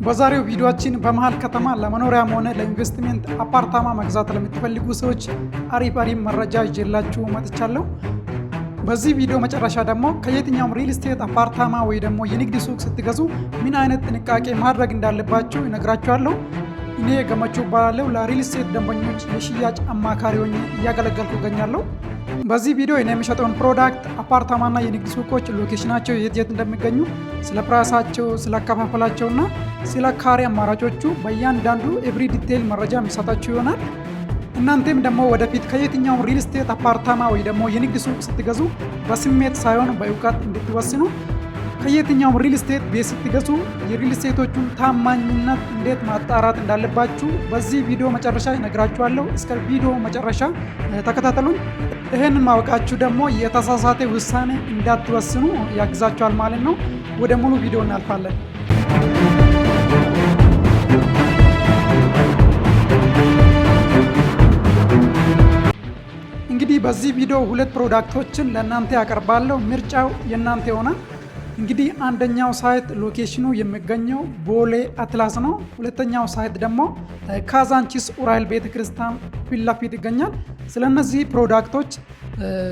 በዛሬው ቪዲዮአችን በመሃል ከተማ ለመኖሪያም ሆነ ለኢንቨስትመንት አፓርታማ መግዛት ለምትፈልጉ ሰዎች አሪፍ መረጃ ይዤላችሁ መጥቻለሁ። በዚህ ቪዲዮ መጨረሻ ደግሞ ከየትኛውም ሪል ስቴት አፓርታማ ወይ ደግሞ የንግድ ሱቅ ስትገዙ ምን አይነት ጥንቃቄ ማድረግ እንዳለባችሁ እነግራችኋለሁ። እኔ ገመቹ እባላለሁ። ለሪል ስቴት ደንበኞች የሽያጭ አማካሪ ሆኜ እያገለገልኩ እገኛለሁ። በዚህ ቪዲዮ እኔ የሚሸጠውን ፕሮዳክት አፓርታማና የንግድ ሱቆች ሎኬሽናቸው የት እንደሚገኙ፣ ስለ ፕራይሳቸው፣ ስለ አከፋፈላቸውና ስለ ካሬ አማራጮቹ በእያንዳንዱ ኤቭሪ ዲቴይል መረጃ የሚሰጣችሁ ይሆናል። እናንተም ደግሞ ወደፊት ከየትኛው ሪል ስቴት አፓርታማ ወይ ደግሞ የንግድ ሱቅ ስትገዙ በስሜት ሳይሆን በእውቀት እንድትወስኑ፣ ከየትኛው ሪል ስቴት ቤት ስትገዙ የሪል ስቴቶቹን ታማኝነት እንዴት ማጣራት እንዳለባችሁ በዚህ ቪዲዮ መጨረሻ እነግራችኋለሁ። እስከ ቪዲዮ መጨረሻ ተከታተሉን። ይህንን ማወቃችሁ ደግሞ የተሳሳተ ውሳኔ እንዳትወስኑ ያግዛችኋል ማለት ነው። ወደ ሙሉ ቪዲዮ እናልፋለን። እንግዲህ በዚህ ቪዲዮ ሁለት ፕሮዳክቶችን ለእናንተ ያቀርባለሁ። ምርጫው የእናንተ ይሆናል። እንግዲህ አንደኛው ሳይት ሎኬሽኑ የሚገኘው ቦሌ አትላስ ነው። ሁለተኛው ሳይት ደግሞ ካዛንቺስ ኡራኤል ቤተክርስቲያን ፊት ለፊት ይገኛል። ስለነዚህ ፕሮዳክቶች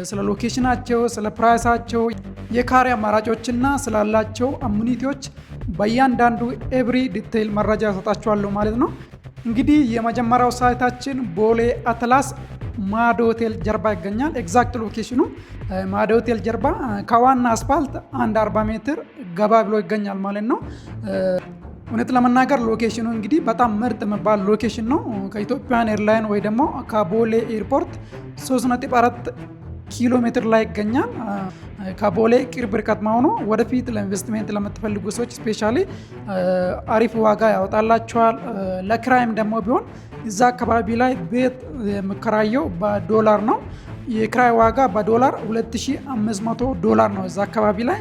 ስለ ሎኬሽናቸው፣ ስለ ፕራይሳቸው፣ የካሬ አማራጮችና ስላላቸው አሙኒቲዎች በእያንዳንዱ ኤቭሪ ዲቴይል መረጃ ያሰጣችኋለሁ ማለት ነው። እንግዲህ የመጀመሪያው ሳይታችን ቦሌ አትላስ ማዶ ሆቴል ጀርባ ይገኛል። ኤግዛክት ሎኬሽኑ ማዶ ሆቴል ጀርባ ከዋና አስፋልት 40 ሜትር ገባ ብሎ ይገኛል ማለት ነው። እውነት ለመናገር ሎኬሽኑ እንግዲህ በጣም ምርጥ የሚባል ሎኬሽን ነው። ከኢትዮጵያን ኤርላይን ወይ ደግሞ ከቦሌ ኤርፖርት 3.4 ኪሎ ሜትር ላይ ይገኛል። ከቦሌ ቅርብ ርቀት መሆኑ ወደፊት ለኢንቨስትመንት ለምትፈልጉ ሰዎች ስፔሻሊ አሪፍ ዋጋ ያወጣላቸዋል። ለክራይም ደግሞ ቢሆን እዛ አካባቢ ላይ ቤት የሚከራየው በዶላር ነው። የክራይ ዋጋ በዶላር $2500 ነው እዛ አካባቢ ላይ።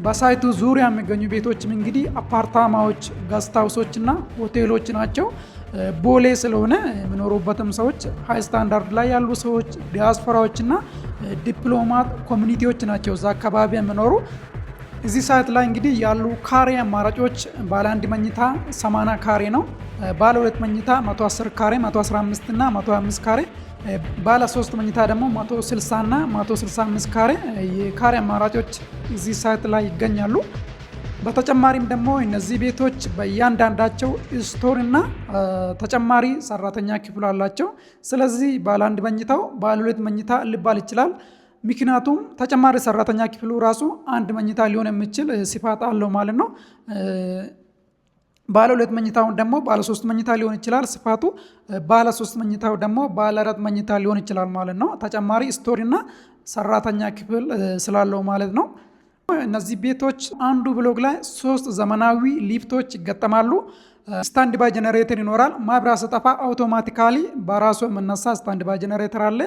በሳይቱ ዙሪያ የሚገኙ ቤቶችም እንግዲህ አፓርታማዎች፣ ገስት ሃውሶች እና ሆቴሎች ናቸው። ቦሌ ስለሆነ የሚኖሩበትም ሰዎች ሃይ ስታንዳርድ ላይ ያሉ ሰዎች፣ ዲያስፖራዎች እና ዲፕሎማት ኮሚኒቲዎች ናቸው እዛ አካባቢ የሚኖሩ። እዚህ ሳይት ላይ እንግዲህ ያሉ ካሬ አማራጮች ባለ 1 መኝታ 80 ካሬ ነው። ባለ 2 መኝታ 110 ካሬ፣ 115 እና 125 ካሬ፣ ባለ 3 መኝታ ደግሞ 160 እና 165 ካሬ የካሬ አማራጮች እዚህ ሳይት ላይ ይገኛሉ። በተጨማሪም ደግሞ እነዚህ ቤቶች በእያንዳንዳቸው ስቶር እና ተጨማሪ ሰራተኛ ክፍል አላቸው። ስለዚህ ባለ 1 መኝታው ባለ 2 መኝታ ሊባል ይችላል። ምክንያቱም ተጨማሪ ሰራተኛ ክፍሉ ራሱ 1 መኝታ ሊሆን የሚችል ስፋት አለው ማለት ነው። ባለ 2 መኝታውን ደግሞ ባለ 3 መኝታ ሊሆን ይችላል ስፋቱ። ባለ 3 መኝታው ደግሞ ባለ 4 መኝታ ሊሆን ይችላል ማለት ነው። ተጨማሪ ስቶሪ እና ሰራተኛ ክፍል ስላለው ማለት ነው። እነዚህ ቤቶች አንዱ ብሎክ ላይ 3 ዘመናዊ ሊፍቶች ይገጠማሉ። ስታንድ ባይ ጀነሬተር ይኖራል። መብራት ሲጠፋ አውቶማቲካሊ በራሱ የምነሳ ስታንድ ባይ ጀነሬተር አለ።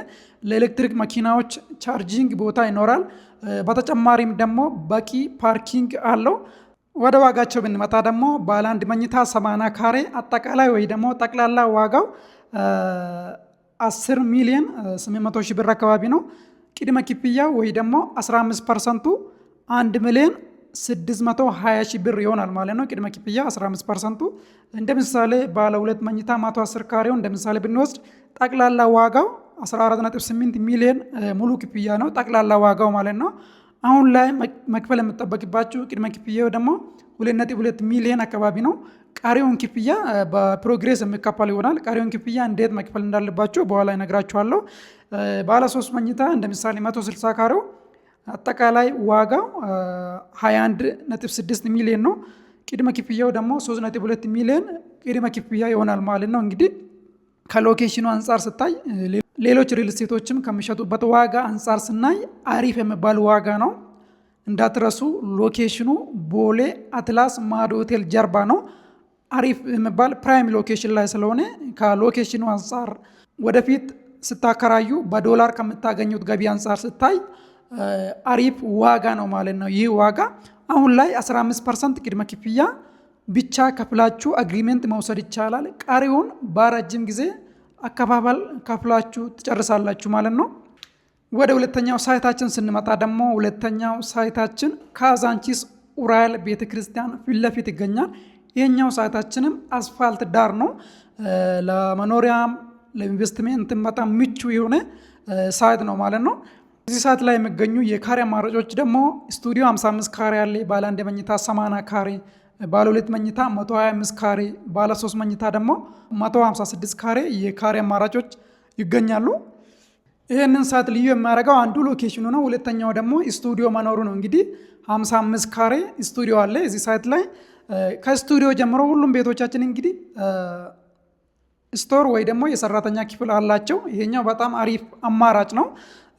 ለኤሌክትሪክ መኪናዎች ቻርጂንግ ቦታ ይኖራል። በተጨማሪም ደግሞ በቂ ፓርኪንግ አለው። ወደ ዋጋቸው ብንመጣ ደግሞ ባለ 1 መኝታ 80 ካሬ አጠቃላይ ወይ ደግሞ ጠቅላላ ዋጋው 10 ሚሊዮን 800 ሺህ ብር አካባቢ ነው። ቅድመ ክፍያ ወይ ደግሞ 15%ቱ 1 ሚሊዮን 620 ሺህ ብር ይሆናል ማለት ነው። ቅድመ ክፍያ 15%ቱ። እንደ ምሳሌ ባለ 2 መኝታ 110 ካሬው እንደ ምሳሌ ብንወስድ ጠቅላላ ዋጋው 14.8 ሚሊዮን ሙሉ ክፍያ ነው ጠቅላላ ዋጋው ማለት ነው። አሁን ላይ መክፈል የምጠበቅባችሁ ቅድመ ክፍያው ደግሞ 2.2 ሚሊዮን አካባቢ ነው። ቀሪውን ክፍያ በፕሮግሬስ የሚከፈል ይሆናል። ቀሪውን ክፍያ እንዴት መክፈል እንዳለባችሁ በኋላ እነግራችኋለሁ። ባለ 3 መኝታ እንደ ምሳሌ 160 ካሬው አጠቃላይ ዋጋው 21.6 ሚሊዮን ነው። ቅድመ ክፍያው ደግሞ 3.2 ሚሊዮን ቅድመ ክፍያ ይሆናል ማለት ነው። እንግዲህ ከሎኬሽኑ አንጻር ስታይ ሌሎች ሪል ስቴቶችም ከሚሸጡበት ዋጋ አንጻር ስናይ አሪፍ የሚባል ዋጋ ነው። እንዳትረሱ፣ ሎኬሽኑ ቦሌ አትላስ ማዶ ሆቴል ጀርባ ነው። አሪፍ የሚባል ፕራይም ሎኬሽን ላይ ስለሆነ ከሎኬሽኑ አንጻር ወደፊት ስታከራዩ በዶላር ከምታገኙት ገቢ አንጻር ስታይ አሪፍ ዋጋ ነው ማለት ነው። ይህ ዋጋ አሁን ላይ 15% ቅድመ ክፍያ ብቻ ከፍላችሁ አግሪሜንት መውሰድ ይቻላል። ቀሪውን በረጅም ጊዜ አከፋፈል ከፍላችሁ ትጨርሳላችሁ ማለት ነው። ወደ ሁለተኛው ሳይታችን ስንመጣ ደግሞ ሁለተኛው ሳይታችን ካዛንቺስ ኡራኤል ቤተክርስቲያን ፊት ለፊት ይገኛል። ይሄኛው ሳይታችንም አስፋልት ዳር ነው። ለመኖሪያም ለኢንቨስትመንት በጣም ምቹ የሆነ ሳይት ነው ማለት ነው። እዚህ ሳይት ላይ የሚገኙ የካሬ አማራጮች ደግሞ ስቱዲዮ 55 ካሬ አለ፣ ባለ 1 መኝታ 80 ካሬ፣ ባለ 2 መኝታ 125 ካሬ፣ ባለ 3 መኝታ ደግሞ 156 ካሬ የካሬ አማራጮች ይገኛሉ። ይህንን ሳይት ልዩ የሚያደርገው አንዱ ሎኬሽኑ ነው። ሁለተኛው ደግሞ ስቱዲዮ መኖሩ ነው። እንግዲህ 55 ካሬ ስቱዲዮ አለ እዚህ ሳይት ላይ። ከስቱዲዮ ጀምሮ ሁሉም ቤቶቻችን እንግዲህ ስቶር ወይ ደግሞ የሰራተኛ ክፍል አላቸው። ይሄኛው በጣም አሪፍ አማራጭ ነው።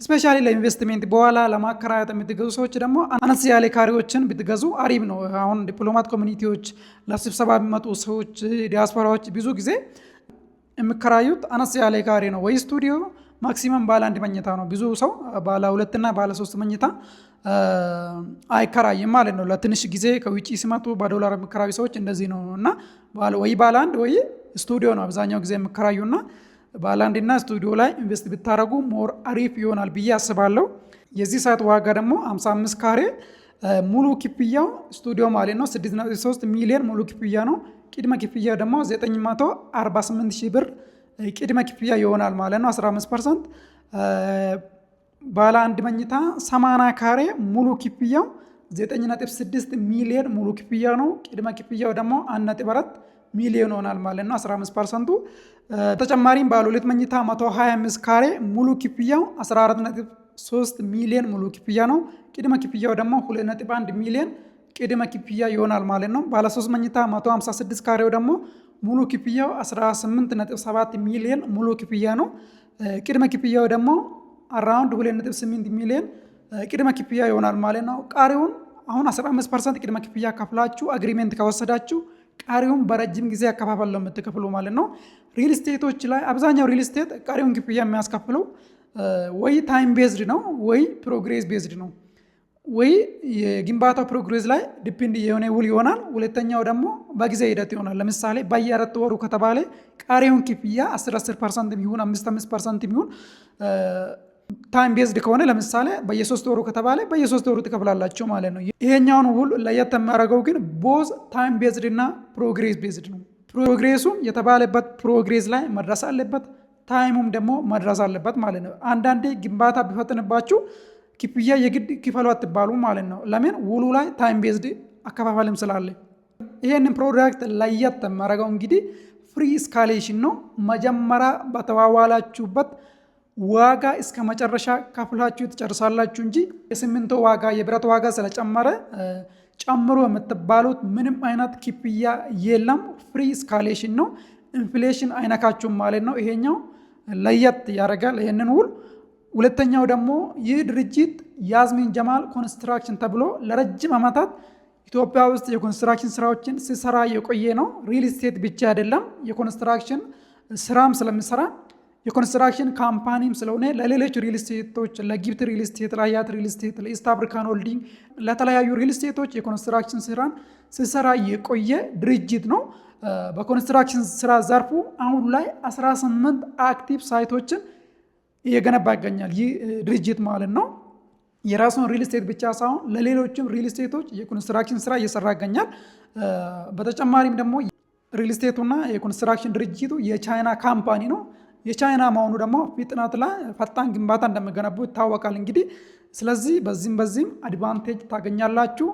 ስፔሻሊ ለኢንቨስትሜንት በኋላ ለማከራየት የምትገዙ ሰዎች ደግሞ አነስ ያለ ካሬዎችን ብትገዙ አሪፍ ነው። አሁን ዲፕሎማት ኮሚኒቲዎች፣ ለስብሰባ የሚመጡ ሰዎች፣ ዲያስፖራዎች ብዙ ጊዜ የሚከራዩት አነስ ያለ ካሬ ነው። ወይ ስቱዲዮ ማክሲመም ባለ 1 መኝታ ነው። ብዙ ሰው ባለ 2 እና ባለ 3 መኝታ አይከራይም ማለት ነው። ለትንሽ ጊዜ ከውጭ ሲመጡ በዶላር የሚከራዩ ሰዎች እንደዚህ ነው እና ወይ ባለ 1 ወይ ስቱዲዮ ነው አብዛኛው ጊዜ የሚከራዩና ባለ 1 እና ስቱዲዮ ላይ ኢንቨስት ብታደርጉ ሞር አሪፍ ይሆናል ብዬ አስባለሁ። የዚህ ሳይት ዋጋ ደግሞ 55 ካሬ ሙሉ ክፍያው ስቱዲዮ ማለት ነው 6.3 ሚሊዮን ሙሉ ክፍያ ነው። ቅድመ ክፍያ ደግሞ 948 ሺህ ብር ቅድመ ክፍያ ይሆናል ማለት ነው 15%። ባለ 1 መኝታ 80 ካሬ ሙሉ ክፍያው 9.6 ሚሊዮን ሙሉ ክፍያ ነው። ቅድመ ክፍያው ደግሞ 1.4 ሚሊዮን ይሆናል ማለት ነው 15%። ተጨማሪም ባለ 2 መኝታ 125 ካሬ ሙሉ ክፍያው 14.3 ሚሊዮን ሙሉ ክፍያ ነው። ቅድመ ክፍያው ደግሞ 2.1 ሚሊዮን ቅድመ ክፍያ ይሆናል ማለት ነው። ባለ 3 መኝታ 156 ካሬው ደግሞ ሙሉ ክፍያው 18.7 ሚሊዮን ሙሉ ክፍያ ነው። ቅድመ ክፍያው ደግሞ አራውንድ 2.8 ሚሊዮን ቅድመ ክፍያ ይሆናል ማለት ነው። ቃሪውን አሁን 15% ቅድመ ክፍያ ከፍላችሁ አግሪሜንት ከወሰዳችሁ ቃሪውን በረጅም ጊዜ አከፋፈል ነው የምትከፍሉ ማለት ነው። ሪል ስቴቶች ላይ አብዛኛው ሪል ስቴት ቃሪውን ክፍያ የሚያስከፍለው ወይ ታይም ቤዝድ ነው ወይ ፕሮግሬስ ቤዝድ ነው። ወይ የግንባታው ፕሮግሬስ ላይ ዲፔንድ የሆነ ውል ይሆናል። ሁለተኛው ደግሞ በጊዜ ሂደት ይሆናል። ለምሳሌ በየ4 ወሩ ከተባለ ቃሪውን ክፍያ 10% የሚሆን 5% የሚሆን ታይም ቤዝድ ከሆነ ለምሳሌ በየ3 ወሩ ከተባለ በየ3 ወሩ ትከፍላላችሁ ማለት ነው። ይሄኛውን ውል ለየት የሚያደርገው ግን ቦዝ ታይም ቤዝድ እና ፕሮግሬስ ቤዝድ ነው። ፕሮግሬሱም የተባለበት ፕሮግሬስ ላይ መድረስ አለበት፣ ታይሙም ደግሞ መድረስ አለበት ማለት ነው። አንዳንዴ ግንባታ ቢፈጥንባችሁ ክፍያ የግድ ክፈሉ አትባሉ ማለት ነው። ለምን ውሉ ላይ ታይም ቤዝድ አከፋፈልም ስላለ። ይሄንን ፕሮዳክት ለየት የሚያደርገው እንግዲህ ፍሪ ስካሌሽን ነው። መጀመሪያ በተዋዋላችሁበት ዋጋ እስከ መጨረሻ ከፍላችሁ ትጨርሳላችሁ እንጂ የሲሚንቶ ዋጋ የብረት ዋጋ ስለጨመረ ጨምሮ የምትባሉት ምንም አይነት ክፍያ የለም። ፍሪ ስካሌሽን ነው። ኢንፍሌሽን አይነካችሁም ማለት ነው። ይሄኛው ለየት ያደርጋል ይሄንን ውል። ሁለተኛው ደግሞ ይህ ድርጅት ያዝሚን ጀማል ኮንስትራክሽን ተብሎ ለረጅም ዓመታት ኢትዮጵያ ውስጥ የኮንስትራክሽን ስራዎችን ሲሰራ የቆየ ነው። ሪል ስቴት ብቻ አይደለም፣ የኮንስትራክሽን ስራም ስለሚሰራ የኮንስትራክሽን ካምፓኒም ስለሆነ ለሌሎች ሪል ስቴቶች፣ ለጊብት ሪል ስቴት፣ ለአያት ሪል ስቴት፣ ለኢስት አፍሪካን ሆልዲንግ፣ ለተለያዩ ሪል ስቴቶች የኮንስትራክሽን ስራን ሲሰራ የቆየ ድርጅት ነው። በኮንስትራክሽን ስራ ዘርፉ አሁን ላይ 18 አክቲቭ ሳይቶችን እየገነባ ይገኛል ይህ ድርጅት ማለት ነው። የራሱን ሪል ስቴት ብቻ ሳይሆን ለሌሎችም ሪል ስቴቶች የኮንስትራክሽን ስራ እየሰራ ይገኛል። በተጨማሪም ደግሞ ሪል ስቴቱና የኮንስትራክሽን ድርጅቱ የቻይና ካምፓኒ ነው። የቻይና መሆኑ ደግሞ ፍጥነት ላይ ፈጣን ግንባታ እንደሚገነቡ ይታወቃል። እንግዲህ ስለዚህ በዚህም አድቫንቴጅ ታገኛላችሁ።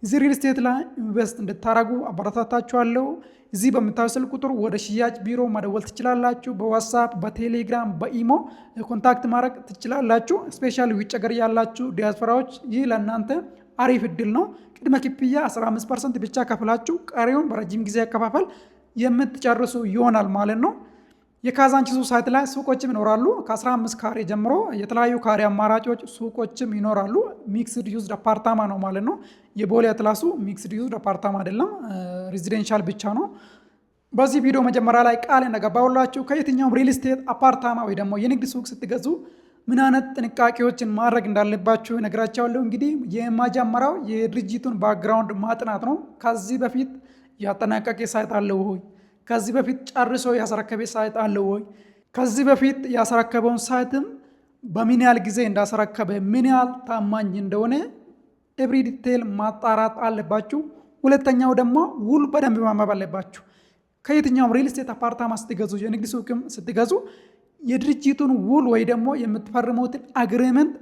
እዚህ ሪል ስቴት ላይ ኢንቨስት እንድታረጉ አበረታታችኋለሁ። እዚህ በምታዩ ስልክ ቁጥር ወደ ሽያጭ ቢሮ መደወል ትችላላችሁ። በዋትስአፕ፣ በቴሌግራም፣ በኢሞ ኮንታክት ማድረግ ትችላላችሁ። ስፔሻሊ ውጭ ሀገር ያላችሁ ዲያስፖራዎች ይህ ለእናንተ አሪፍ እድል ነው። ቅድመ ክፍያ 15% ብቻ ከፍላችሁ ቀሪውን በረጅም ጊዜ አከፋፈል የምትጨርሱ ይሆናል ማለት ነው። የካዛንቺሱ ሳይት ላይ ሱቆችም ይኖራሉ። ከ15 ካሬ ጀምሮ የተለያዩ ካሬ አማራጮች ሱቆችም ይኖራሉ። ሚክስድ ዩዝድ አፓርታማ ነው ማለት ነው። የቦሌ አትላሱ ሚክስድ ዩዝድ አፓርታማ አይደለም፣ ሬዚደንሻል ብቻ ነው። በዚህ ቪዲዮ መጀመሪያ ላይ ቃል እንደገባሁላችሁ ከየትኛውም ሪል ስቴት አፓርታማ ወይ ደግሞ የንግድ ሱቅ ስትገዙ ምን አይነት ጥንቃቄዎችን ማድረግ እንዳለባችሁ እነግራችኋለሁ። እንግዲህ የመጀመሪያው የድርጅቱን ባክግራውንድ ማጥናት ነው። ከዚህ በፊት ያጠናቀቀ ሳይት አለው ሆይ? ከዚህ በፊት ጨርሶ ያስረከበ ሳይት አለው ወይ? ከዚህ በፊት ያስረከበውን ሳይትም በምን ያህል ጊዜ እንዳስረከበ፣ ምን ያህል ታማኝ እንደሆነ ኤቭሪ ዲቴል ማጣራት አለባችሁ። ሁለተኛው ደግሞ ውል በደንብ ማንበብ አለባችሁ። ከየትኛውም ሪል ስቴት አፓርታማ ስትገዙ፣ የንግድ ሱቅም ስትገዙ የድርጅቱን ውል ወይ ደግሞ የምትፈርሙትን አግሪመንት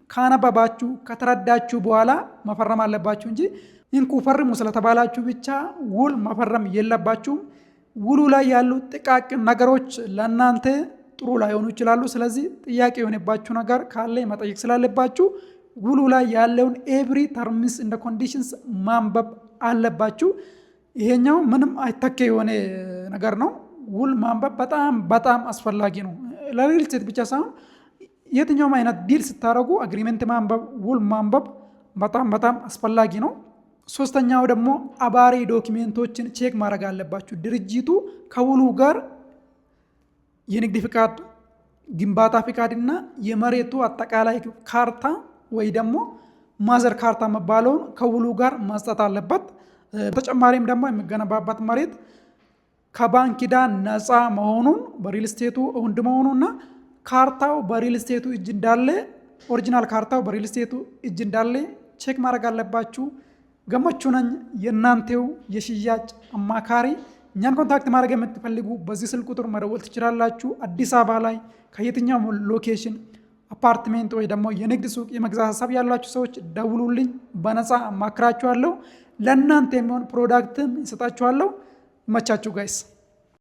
ካነበባችሁ ከተረዳችሁ በኋላ መፈረም አለባችሁ እንጂ እንኩ ፈርሙ ስለተባላችሁ ብቻ ውል መፈረም የለባችሁም። ውሉ ላይ ያሉ ጥቃቅን ነገሮች ለእናንተ ጥሩ ላይሆኑ ይችላሉ። ስለዚህ ጥያቄ የሆነባችሁ ነገር ካለ መጠየቅ ስላለባችሁ ውሉ ላይ ያለውን ኤቭሪ ተርምስ እንደ ኮንዲሽንስ ማንበብ አለባችሁ። ይሄኛው ምንም አይተኬ የሆነ ነገር ነው። ውል ማንበብ በጣም በጣም አስፈላጊ ነው። ለሪል ስቴት ብቻ ሳይሆን የትኛውም አይነት ዲል ስታደርጉ አግሪመንት ማንበብ፣ ውል ማንበብ በጣም በጣም አስፈላጊ ነው። ሶስተኛው ደግሞ አባሪ ዶክሜንቶችን ቼክ ማድረግ አለባችሁ። ድርጅቱ ከውሉ ጋር የንግድ ፍቃድ፣ ግንባታ ፍቃድ እና የመሬቱ አጠቃላይ ካርታ ወይ ደግሞ ማዘር ካርታ መባለውን ከውሉ ጋር መስጠት አለበት። በተጨማሪም ደግሞ የሚገነባበት መሬት ከባንክ ዕዳ ነፃ መሆኑን በሪል ስቴቱ እውንድ መሆኑና ካርታው በሪል ስቴቱ እጅ እንዳለ፣ ኦሪጂናል ካርታው በሪል ስቴቱ እጅ እንዳለ ቼክ ማድረግ አለባችሁ። ገመቹ ነኝ፣ የእናንተው የሽያጭ አማካሪ። እኛን ኮንታክት ማድረግ የምትፈልጉ በዚህ ስልክ ቁጥር መደወል ትችላላችሁ። አዲስ አበባ ላይ ከየትኛው ሎኬሽን አፓርትሜንት ወይ ደግሞ የንግድ ሱቅ የመግዛት ሀሳብ ያላችሁ ሰዎች ደውሉልኝ፣ በነፃ አማክራችኋለሁ። ለእናንተ የሚሆን ፕሮዳክትም ይሰጣችኋለሁ። ይመቻችሁ ጋይስ።